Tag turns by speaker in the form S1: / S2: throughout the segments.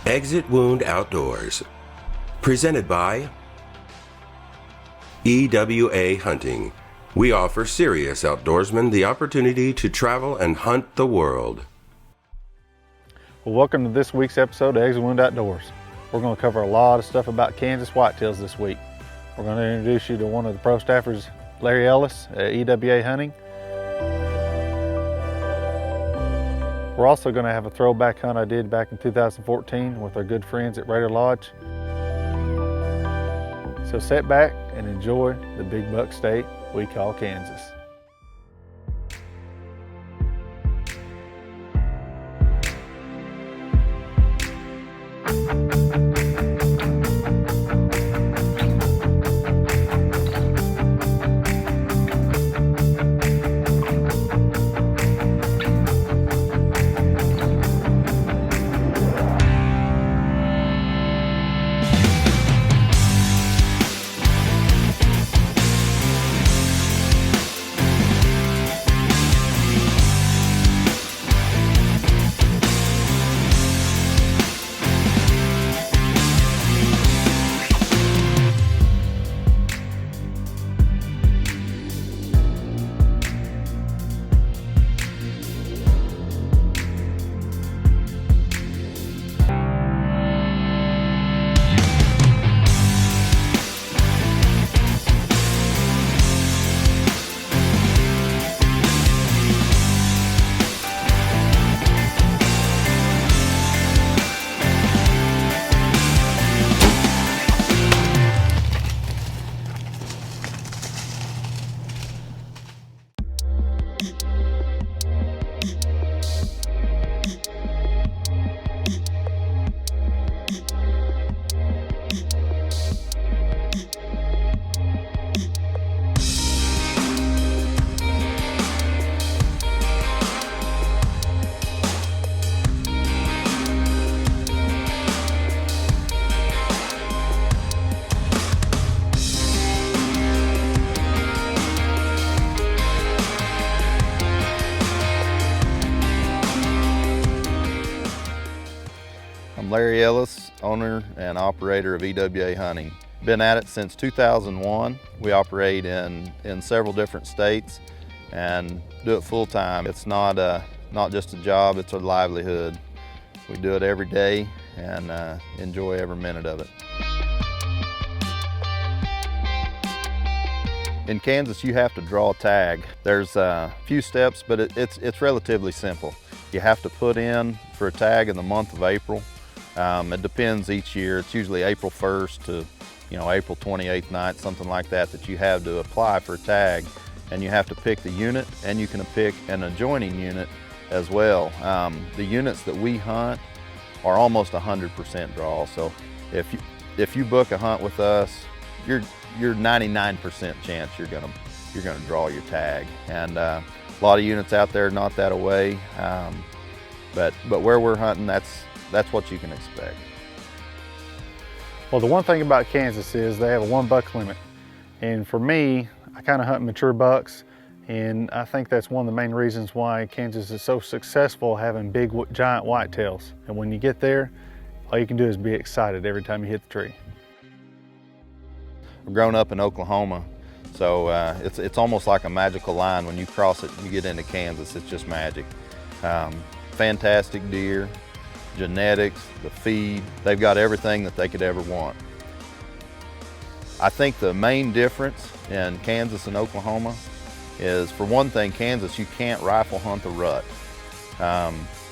S1: Exit Wound Outdoors. Presented by EWA Hunting. We offer serious outdoorsmen the opportunity to travel and hunt the world.
S2: Well, welcome to this week's episode of Exit Wound Outdoors. We're going to cover a lot of stuff about Kansas whitetails this week. We're going to introduce you to one of the pro staffers, Larry Ellis at EWA Hunting. We're also going to have a throwback hunt I did back in 2014 with our good friends at Raider Lodge. So sit back and enjoy the big buck state we call Kansas.
S3: I'm Larry Ellis, owner and operator of EWA Hunting. Been at it since 2001. We operate in several different states and do it full time. It's not just a job, it's a livelihood. We do it every day and enjoy every minute of it. In Kansas, you have to draw a tag. There's a few steps, but it's relatively simple. You have to put in for a tag in the month of April. It depends each year. It's usually April 1st to April 28th night, something like that you have to apply for a tag. And you have to pick the unit, and you can pick an adjoining unit as well. The units that we hunt are almost 100% draw. So if you book a hunt with us, you're 99% chance you're gonna draw your tag. And a lot of units out there not that away, but where we're hunting, that's what you can expect.
S2: Well, the one thing about Kansas is they have a 1 buck limit. And for me, I kind of hunt mature bucks, and I think that's one of the main reasons why Kansas is so successful having big, giant whitetails. And when you get there, all you can do is be excited every time you hit the tree.
S3: I've grown up in Oklahoma, so it's almost like a magical line. When you cross it, you get into Kansas, it's just magic. Fantastic deer, genetics, the feed, they've got everything that they could ever want. I think the main difference in Kansas and Oklahoma is, for one thing, Kansas, you can't rifle hunt the rut.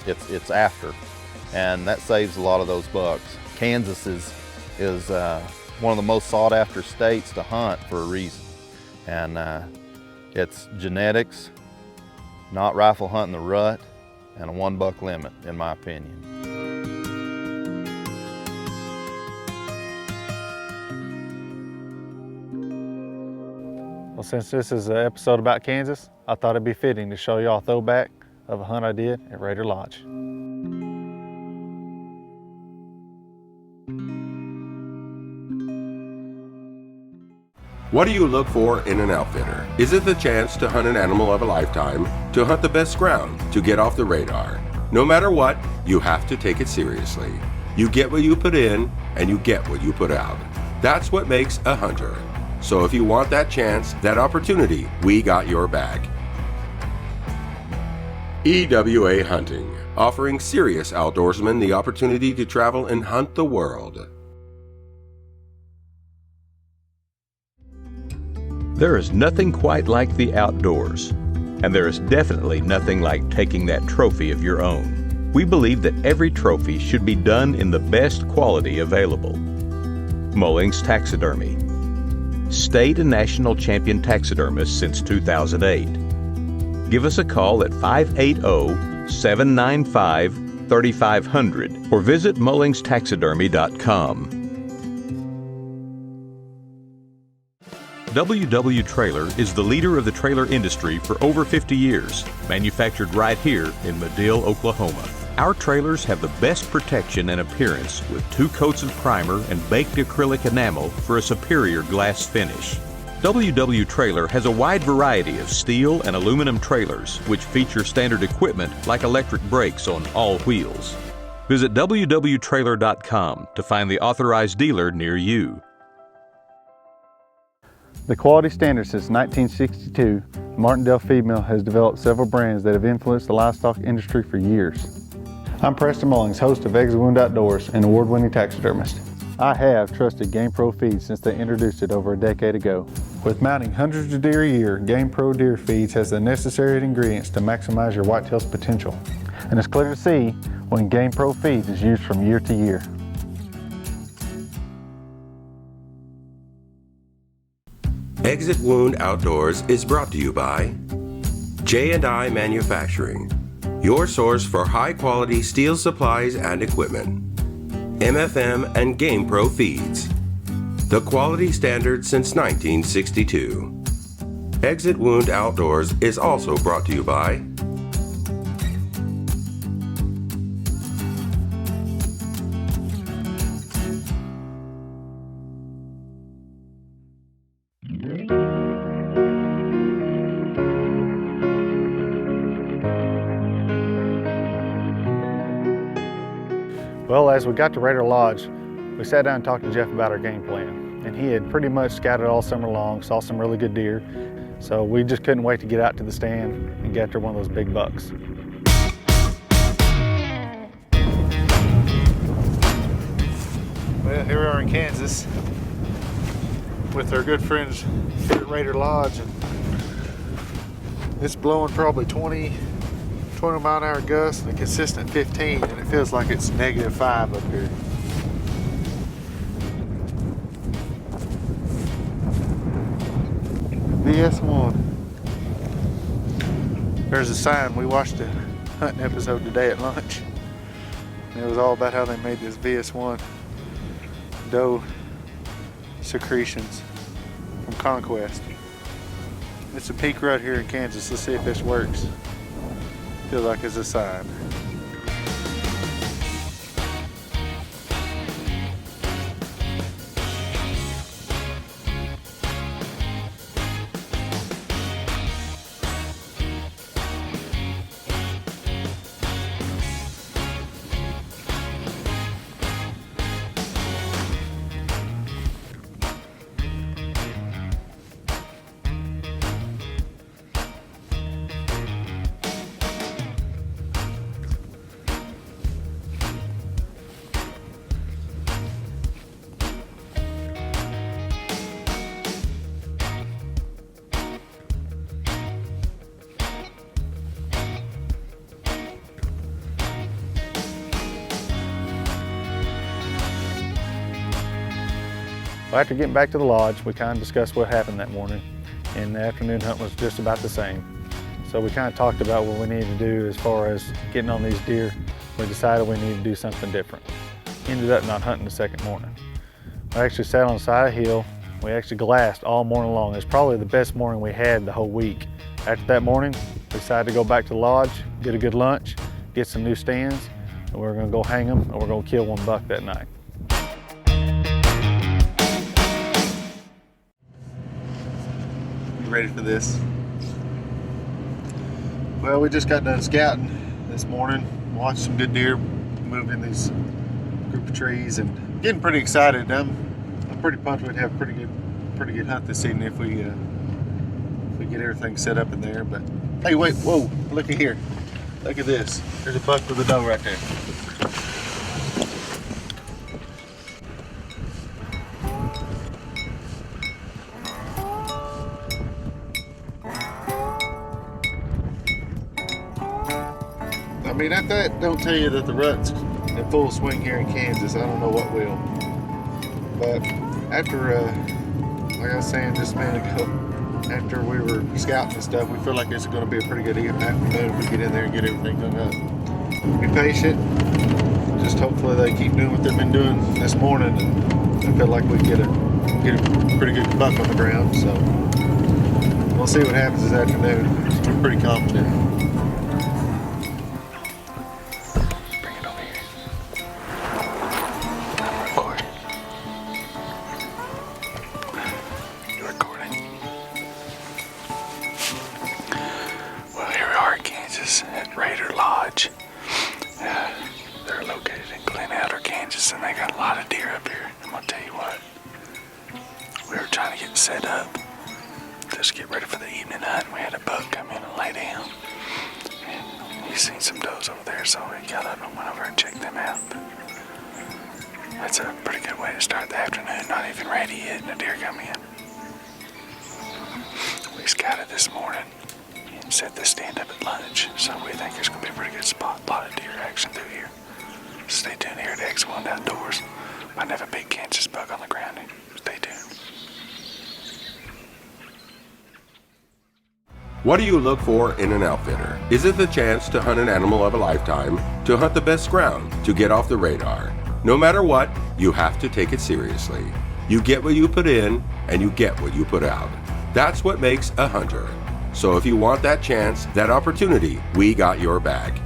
S3: It's after, and that saves a lot of those bucks. Kansas is one of the most sought after states to hunt for a reason. And it's genetics, not rifle hunting the rut, and a 1 buck limit, in my opinion.
S2: Well, since this is an episode about Kansas, I thought it'd be fitting to show y'all a throwback of a hunt I did at Raider Lodge.
S1: What do you look for in an outfitter? Is it the chance to hunt an animal of a lifetime, to hunt the best ground, to get off the radar? No matter what, you have to take it seriously. You get what you put in, and you get what you put out. That's what makes a hunter. So if you want that chance, that opportunity, we got your back. EWA Hunting, offering serious outdoorsmen the opportunity to travel and hunt the world.
S4: There is nothing quite like the outdoors, and there is definitely nothing like taking that trophy of your own. We believe that every trophy should be done in the best quality available. Mullings Taxidermy, state and national champion taxidermist since 2008. Give us a call at 580-795-3500 or visit mullingstaxidermy.com. WW Trailer is the leader of the trailer industry for over 50 years, manufactured right here in Madill, Oklahoma. Our trailers have the best protection and appearance with 2 coats of primer and baked acrylic enamel for a superior glass finish. WW Trailer has a wide variety of steel and aluminum trailers which feature standard equipment like electric brakes on all wheels. Visit www.trailer.com to find the authorized dealer near you.
S2: The quality standard since 1962, Martindale Feed Mill has developed several brands that have influenced the livestock industry for years. I'm Preston Mullings, host of Exit Wound Outdoors and award-winning taxidermist. I have trusted GamePro Feeds since they introduced it over a decade ago. With mounting hundreds of deer a year, GamePro Deer Feeds has the necessary ingredients to maximize your whitetail's potential. And it's clear to see when GamePro Feeds is used from year to year.
S1: Exit Wound Outdoors is brought to you by J&I Manufacturing, your source for high-quality steel supplies and equipment. MFM and GamePro Feeds, the quality standard since 1962. Exit Wound Outdoors is also brought to you by
S2: Well, as we got to Raider Lodge, we sat down and talked to Jeff about our game plan. And he had pretty much scouted all summer long, saw some really good deer. So we just couldn't wait to get out to the stand and get after one of those big bucks. Well, here we are in Kansas with our good friends here at Raider Lodge. And it's blowing probably 20 mile an hour gusts and a consistent 15, and it feels like it's -5 up here. VS1. There's a sign. We watched a hunting episode today at lunch, and it was all about how they made this VS1 doe secretions from Conquest. It's a peak right here in Kansas. Let's see if this works. Feels like it's a sign. Well, after getting back to the lodge, we kind of discussed what happened that morning, and the afternoon hunt was just about the same. So we kind of talked about what we needed to do as far as getting on these deer. We decided we needed to do something different. Ended up not hunting the second morning. We actually sat on the side of a hill. We actually glassed all morning long. It was probably the best morning we had the whole week. After that morning, we decided to go back to the lodge, get a good lunch, get some new stands, and we're gonna go hang them, and we're gonna kill one buck that night. Ready for this? Well, we just got done scouting this morning. Watched some good deer move in these group of trees and getting pretty excited. I'm pretty pumped we'd have a pretty good hunt this evening if we get everything set up in there. But hey, wait, whoa, look at here. Look at this. There's a buck with a doe right there. I mean, if that don't tell you that the rut's in full swing here in Kansas, I don't know what will. But after, like I was saying just a minute ago, after we were scouting and stuff, we feel like it's going to be a pretty good afternoon if we get in there and get everything done up. Be patient. Just hopefully they keep doing what they've been doing this morning, and I feel like we get a pretty good buck on the ground. So we'll see what happens this afternoon. We're pretty confident.
S5: At Raider Lodge. They're located in Glen Elder, Kansas, and they got a lot of deer up here. I'm gonna tell you what, we were trying to get set up, just get ready for the evening hunt. We had a buck come in and lay down, and we seen some does over there, so we got up and went over and checked them out. But that's a pretty good way to start the afternoon. Not even ready yet, and the deer come in. We scouted this morning. Set this stand up at lunch, so we think there's going to be a pretty good spot. A lot of deer action through here. Stay tuned here at X1 Outdoors. Might have a big Kansas buck on the ground. Stay tuned.
S1: What do you look for in an outfitter? Is it the chance to hunt an animal of a lifetime, to hunt the best ground, to get off the radar? No matter what, you have to take it seriously. You get what you put in, and you get what you put out. That's what makes a hunter. So if you want that chance, that opportunity, we got your back.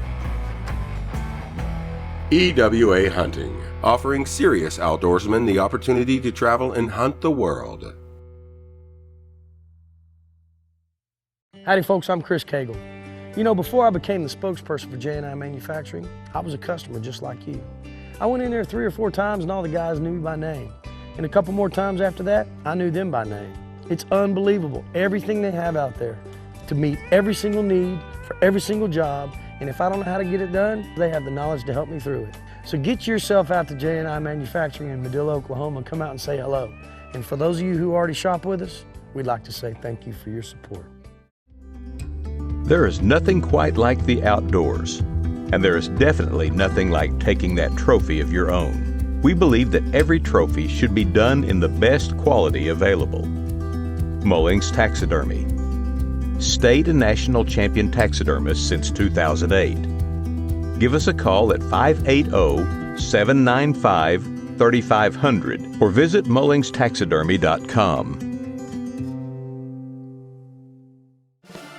S1: EWA Hunting, offering serious outdoorsmen the opportunity to travel and hunt the world.
S6: Howdy folks, I'm Chris Cagle. You know, before I became the spokesperson for J&I Manufacturing, I was a customer just like you. I went in there 3 or 4 times and all the guys knew me by name. And a couple more times after that, I knew them by name. It's unbelievable, everything they have out there to meet every single need for every single job. And if I don't know how to get it done, they have the knowledge to help me through it. So get yourself out to J&I Manufacturing in Madill, Oklahoma, and come out and say hello. And for those of you who already shop with us, we'd like to say thank you for your support.
S4: There is nothing quite like the outdoors, and there is definitely nothing like taking that trophy of your own. We believe that every trophy should be done in the best quality available. Mullings Taxidermy. State and national champion taxidermist since 2008. Give us a call at 580-795-3500 or visit mullingstaxidermy.com.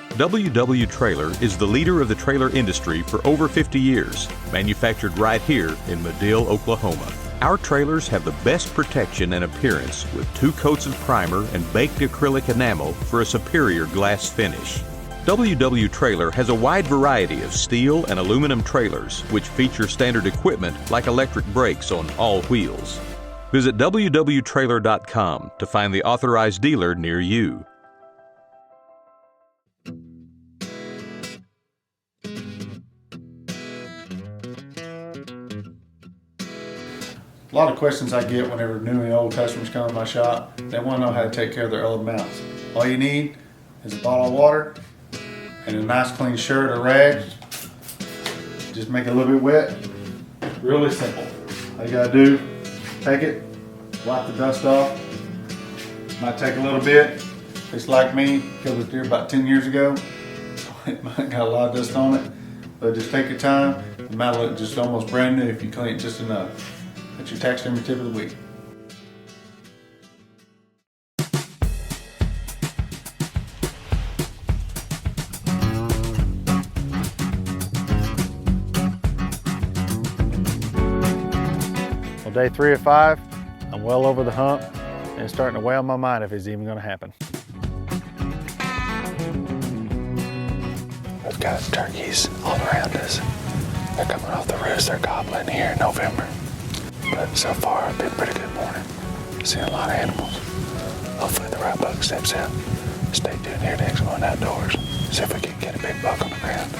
S4: WW Trailer is the leader of the trailer industry for over 50 years, manufactured right here in Madill, Oklahoma. Our trailers have the best protection and appearance with 2 coats of primer and baked acrylic enamel for a superior glass finish. WW Trailer has a wide variety of steel and aluminum trailers which feature standard equipment like electric brakes on all wheels. Visit www.trailer.com to find the authorized dealer near you.
S2: A lot of questions I get whenever new and old customers come to my shop, they want to know how to take care of their old mounts. All you need is a bottle of water and a nice clean shirt or rag. Just make it a little bit wet. Really simple. All you gotta do, take it, wipe the dust off. Might take a little bit. It's like me, killed this deer about 10 years ago. So it might got a lot of dust on it. But just take your time. It might look just almost brand new if you clean it just enough. That's your taxidermy tip of the week. Well, day 3 of 5, I'm well over the hump and it's starting to weigh on my mind if it's even going to happen.
S5: We've got turkeys all around us. They're coming off the roost. They're gobbling here in November. But so far, it's been a pretty good morning. Seen a lot of animals. Hopefully the right buck steps out. Stay tuned here to Exit Wound Outdoors. See if we can get a big buck on the ground.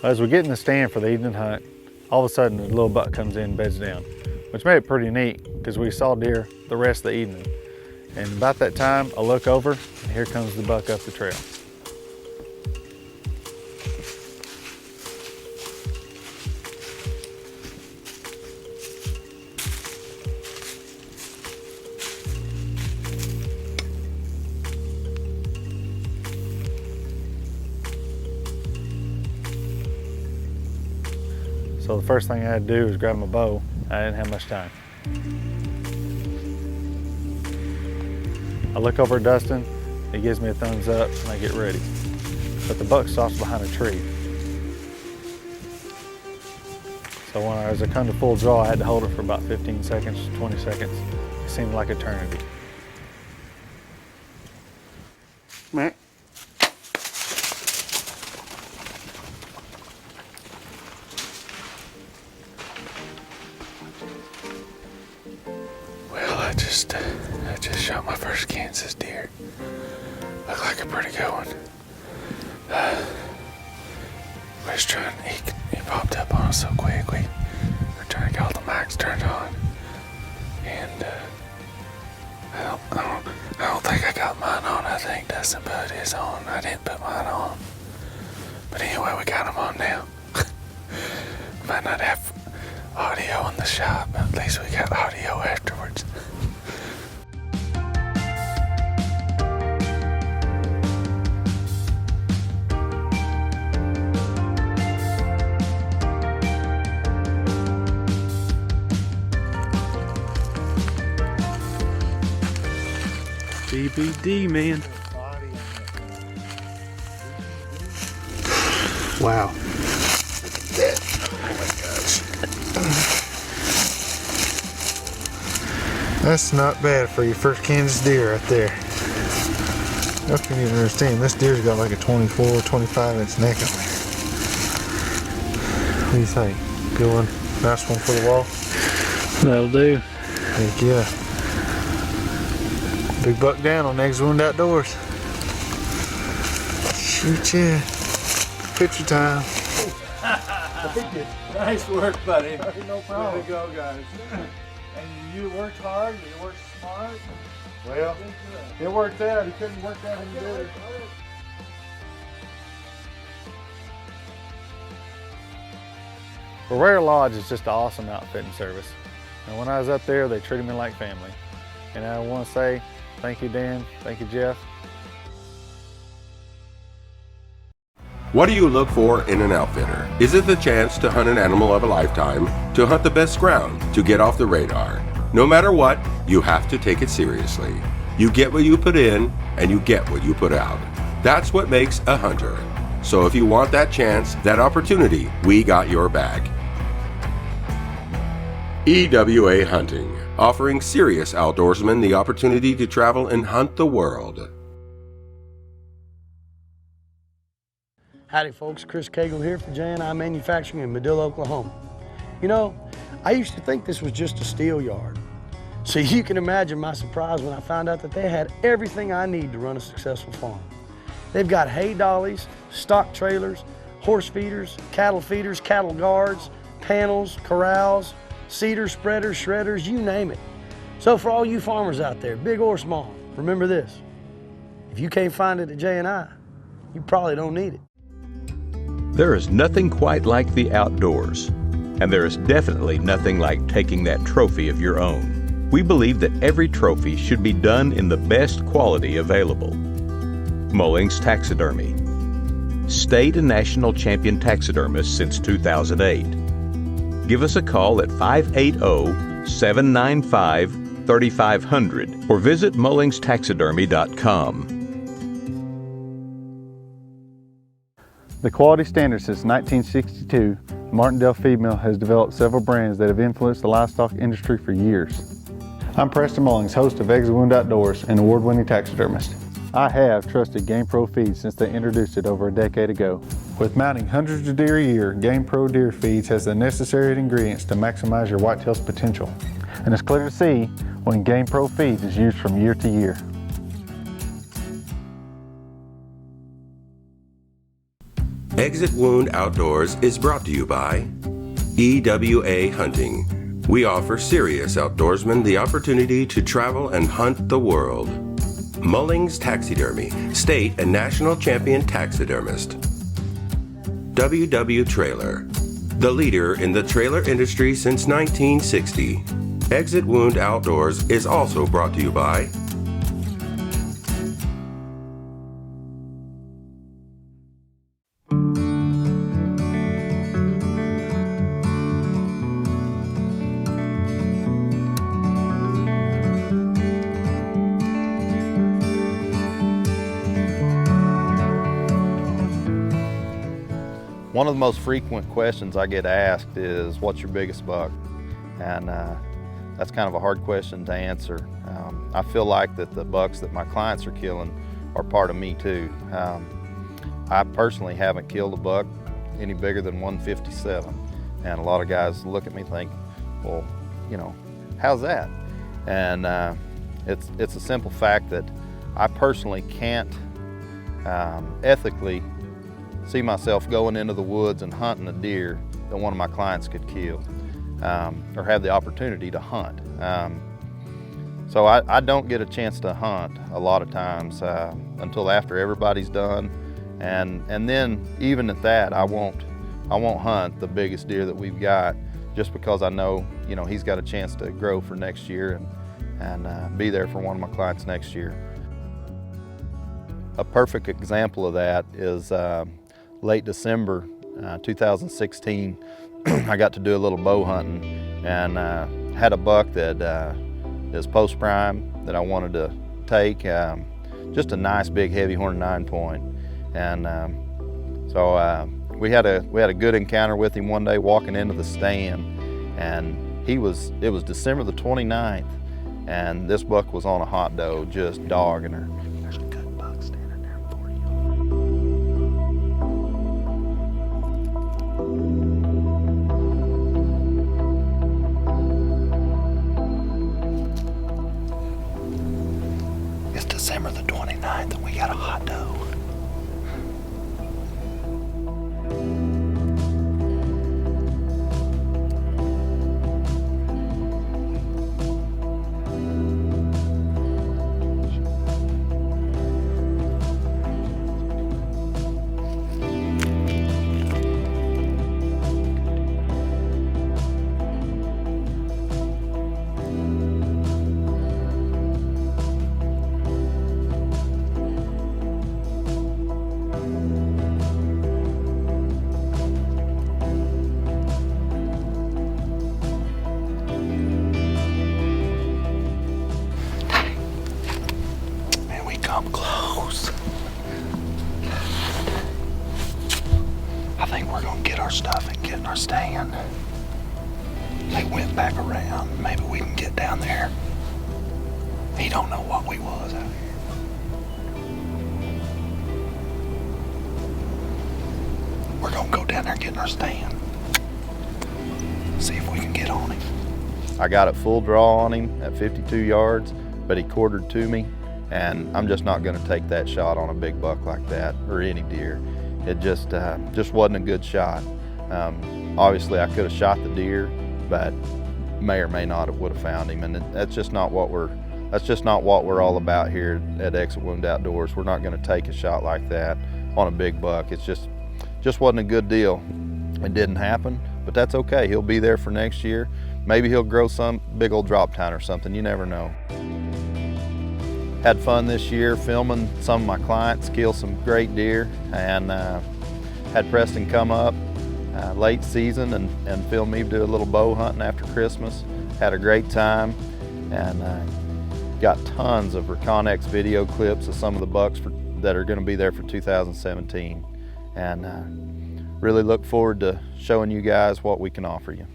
S2: As we get in the stand for the evening hunt, all of a sudden the little buck comes in and beds down, which made it pretty neat because we saw deer the rest of the evening. And about that time, I look over and here comes the buck up the trail. So the first thing I had to do was grab my bow. I didn't have much time. I look over at Dustin, he gives me a thumbs up, and I get ready. But the buck stops behind a tree. So as I come to full draw, I had to hold it for about 15 seconds, 20 seconds. It seemed like eternity. Meh.
S5: I just shot my first Kansas deer. Looked like a pretty good one. We was trying, he popped up on us so quick. We were trying to get all the mics turned on. And I don't think I got mine on. I think Dustin put his on. I didn't put mine on. But anyway, we got them on now. Might not have audio in the shop, but at least we got audio afterwards.
S7: DVD, man. Wow.
S8: Oh my gosh. That's not bad for your first Kansas deer right there. I can't even understand. This deer's got like a 24, 25 inch neck on it. What do you think? Good one? Nice one for the wall?
S7: That'll do.
S8: Heck yeah. Big buck down on Exit Wound Outdoors. Shoot yeah. Picture time.
S2: Nice work, buddy.
S8: No problem.
S2: Way to go, guys. And you worked hard, you worked smart.
S8: Well,
S2: It worked out. You couldn't work out any better. Barrera Lodge is just an awesome outfitting service. And when I was up there, they treated me like family. And I want to say thank you, Dan. Thank you, Jeff.
S1: What do you look for in an outfitter? Is it the chance to hunt an animal of a lifetime, to hunt the best ground, to get off the radar? No matter what, you have to take it seriously. You get what you put in, and you get what you put out. That's what makes a hunter. So if you want that chance, that opportunity, we got your back. EWA Hunting, offering serious outdoorsmen the opportunity to travel and hunt the world.
S6: Howdy folks, Chris Cagle here for J&I Manufacturing in Madill, Oklahoma. You know, I used to think this was just a steel yard. So you can imagine my surprise when I found out that they had everything I need to run a successful farm. They've got hay dollies, stock trailers, horse feeders, cattle guards, panels, corrals, cedar spreaders, shredders, you name it. So for all you farmers out there, big or small, remember this. If you can't find it at J&I, you probably don't need it.
S4: There is nothing quite like the outdoors, and there is definitely nothing like taking that trophy of your own. We believe that every trophy should be done in the best quality available. Mullings Taxidermy. State and national champion taxidermist since 2008. Give us a call at 580-795-3500 or visit mullingstaxidermy.com.
S2: The quality standard since 1962, Martindale Feed Mill has developed several brands that have influenced the livestock industry for years. I'm Preston Mullings, host of Exit Wound Outdoors and award-winning taxidermist. I have trusted Game Pro Feeds since they introduced it over a decade ago. With mounting hundreds of deer a year, Game Pro Deer Feeds has the necessary ingredients to maximize your whitetail's potential. And it's clear to see when Game Pro Feeds is used from year to year.
S1: Exit Wound Outdoors is brought to you by EWA Hunting. We offer serious outdoorsmen the opportunity to travel and hunt the world. Mullings Taxidermy, state and national champion taxidermist. WW Trailer, the leader in the trailer industry since 1960. Exit Wound Outdoors is also brought to you by
S3: One of the most frequent questions I get asked is, what's your biggest buck? And that's kind of a hard question to answer. I feel like that the bucks that my clients are killing are part of me too. I personally haven't killed a buck any bigger than 157. And a lot of guys look at me and think, well, you know, how's that? And it's a simple fact that I personally can't ethically see myself going into the woods and hunting a deer that one of my clients could kill or have the opportunity to hunt. So I don't get a chance to hunt a lot of times until after everybody's done, and then even at that I won't hunt the biggest deer that we've got, just because I know, you know, he's got a chance to grow for next year and be there for one of my clients next year. A perfect example of that is late December 2016, I got to do a little bow hunting and had a buck that is post-prime that I wanted to take. Just a nice big heavy horn 9-point. And so we had a good encounter with him one day walking into the stand, and it was December the 29th, and this buck was on a hot doe just dogging her. There's a good buck standing there for you. It's December the 29th and we got a hot doe. Come close. I think we're gonna get our stuff and get in our stand. They went back around. Maybe we can get down there. He don't know what we was out here. We're gonna go down there and get in our stand. See if we can get on him. I got it full draw on him at 52 yards, but he quartered to me. And I'm just not going to take that shot on a big buck like that, or any deer. It just wasn't a good shot. Obviously, I could have shot the deer, but may or may not would have found him. And that's just not what we're all about here at Exit Wound Outdoors. We're not going to take a shot like that on a big buck. It's just wasn't a good deal. It didn't happen, but that's okay. He'll be there for next year. Maybe he'll grow some big old drop tine or something, you never know. Had fun this year filming some of my clients kill some great deer, and had Preston come up late season and film me do a little bow hunting after Christmas. Had a great time, and got tons of Reconnex video clips of some of the bucks that are going to be there for 2017. And really look forward to showing you guys what we can offer you.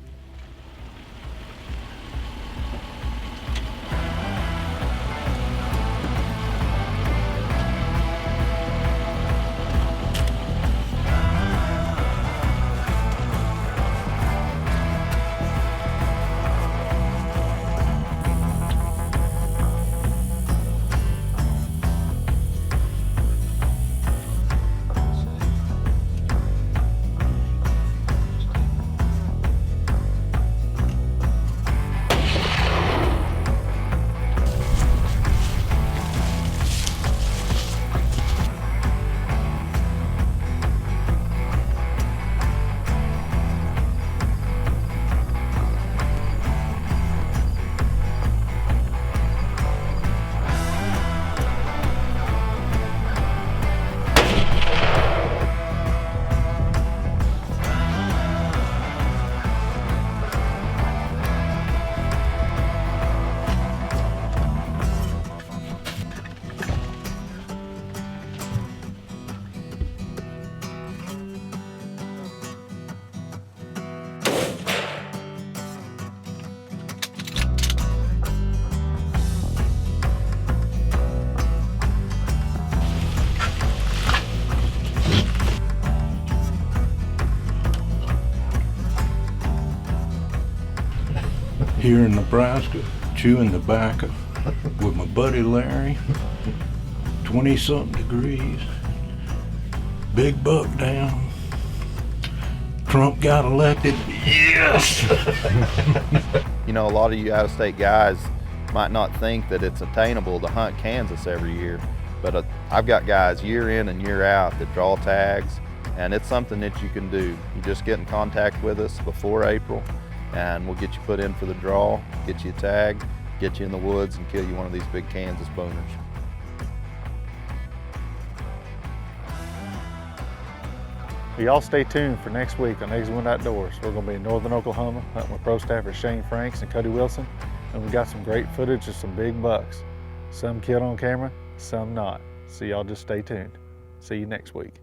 S9: Here in Nebraska, chewing tobacco with my buddy Larry, 20-something degrees, big buck down, Trump got elected, yes!
S3: You know, a lot of you out-of-state guys might not think that it's attainable to hunt Kansas every year, but I've got guys year in and year out that draw tags, and it's something that you can do. You just get in contact with us before April, and we'll get you put in for the draw, get you a tag, get you in the woods, and kill you one of these big Kansas booners.
S2: Y'all stay tuned for next week on Exit Wound Outdoors. We're going to be in northern Oklahoma hunting with pro staffers Shane Franks and Cody Wilson, and we got some great footage of some big bucks. Some killed on camera, some not. So y'all just stay tuned. See you next week.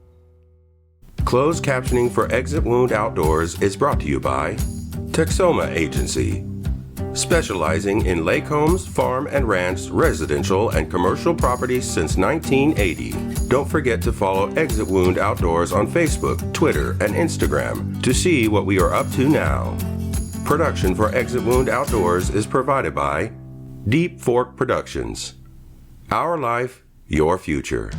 S1: Closed captioning for Exit Wound Outdoors is brought to you by Texoma Agency, specializing in lake homes, farm and ranch, residential and commercial properties since 1980. Don't forget to follow Exit Wound Outdoors on Facebook, Twitter, and Instagram to see what we are up to now. Production for Exit Wound Outdoors is provided by Deep Fork Productions. Our life, your future.